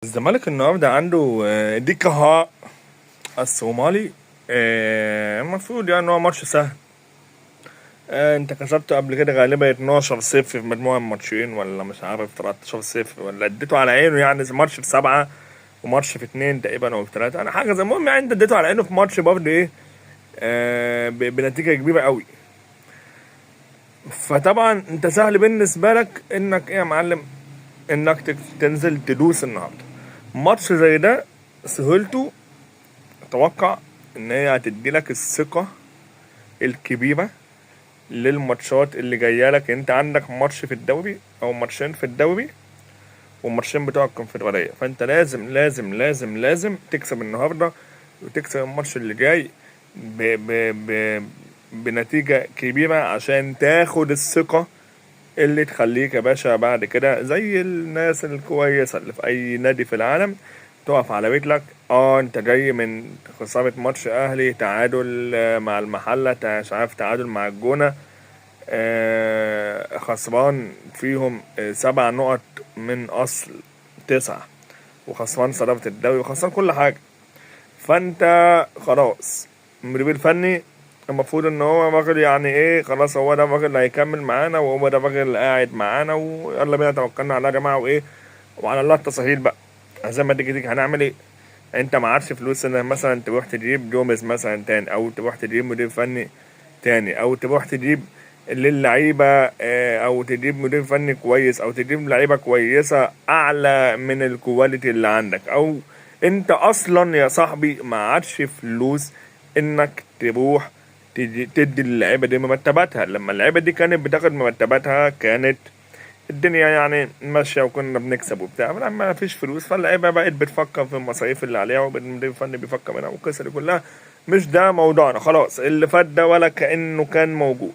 الزمالك النهارده عنده ديكها الصومالي. المفروض يعني هو ماتش سهل. انت كسبته قبل كده غالبا 12-0 في مجموعة ماتشين، ولا مش عارف 13-0، ولا اديته على عينه يعني ماتش في 7 وماتش في 2 تقريبا او في 3. انا حاجة زي المهم يعني انت اديته على عينه في ماتش برضه ايه، بنتيجة كبيرة قوي. فطبعا انت سهل بالنسبة لك انك ايه يا معلم، انك تنزل تدوس النهارده ماتش زي ده. سهولته اتوقع ان هي هتدي لك الثقة الكبيرة للماتشات اللي جايه لك. انت عندك ماتش في الدوري او ماتشين في الدوري وماتشين بتوع الكونفدرالية، فانت لازم لازم لازم لازم تكسب النهارده وتكسب الماتش اللي جاي ب ب ب بنتيجة كبيرة عشان تاخد الثقة اللي تخليك يا باشا بعد كده زي الناس الكويسة اللي في أي نادي في العالم تقف على رجلك. انت جاي من خسارة ماتش أهلي، تعادل مع المحلة، مش عارف تعادل مع الجونة، خسران فيهم 7 نقط من أصل 9، وخسران صدارة الدوري وخسران كل حاجة. فانت خلاص المدير الفني المفروض ان هو راجل يعني ايه، خلاص هو ده الراجل اللي هيكمل معانا وهو ده الراجل اللي قاعد معانا ويلا بينا توكلنا على الله يا جماعه وايه، وعلى الله التسهيل بقى. زي ما تيجي هنعمل ايه؟ انت معكش فلوس ان مثلا تروح تجيب جوميز مثلا تاني، او تروح تجيب مدير فني تاني، او تروح تجيب للعيبه او تجيب مدير فني كويس، او تجيب لعيبه كويسه اعلى من الكواليتي اللي عندك، او انت اصلا يا صاحبي معكش فلوس انك تروح تدي اللعيبه دي مرتباتها. لما اللعيبه دي كانت بتاخد مرتباتها كانت الدنيا يعني ماشيه وكنا بنكسب وبتاع. لما ما فيش فلوس فاللعيبه بقت بتفكر في المصاريف اللي عليها، والمدير الفني بيفكر منها، والقصه دي كلها مش ده موضوعنا. خلاص اللي فات ده ولا كانه كان موجود.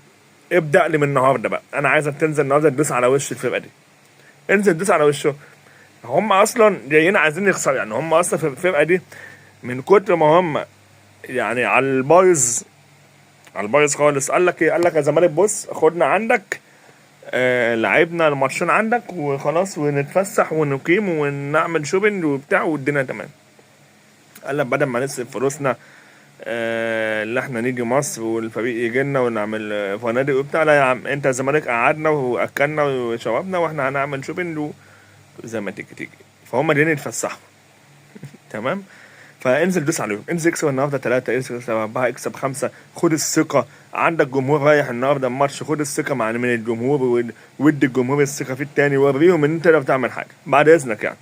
ابدا لي من النهارده بقى، انا عايزك تنزل النهارده تدوس على وش الفرقه دي، انزل دوس على وشه. هم اصلا جايين عايزين يخسروا، يعني هم اصلا في الفرقه دي من كتر ما هم يعني على البايظ، على البايظ خالص. قال لك ايه؟ قال لك يا زمالك بص خدنا عندك، لعبنا الماتشين عندك وخلاص ونتفسح ونقيم ونعمل شوبينج وبتاع والدنيا تمام. قال لك بدل ما نصرف فلوسنا اللي احنا نيجي مصر والفريق يجي لنا ونعمل فنادق وبتاع، لا يا عم انت الزمالك قعدنا واكلنا وشربنا واحنا هنعمل شوبينج زي ما تيجي. فهم جايين يتفسحوا تمام. فانزل دوس عليهم، انزل اكسب النهارده 3، اكسب 4، اكسب 5، خد الثقة. عندك جمهور رايح النهارده الماتش، خد الثقة من الجمهور وادي الجمهور الثقة في التاني، وريهم ان انت تقدر تعمل حاجة بعد اذنك يعني.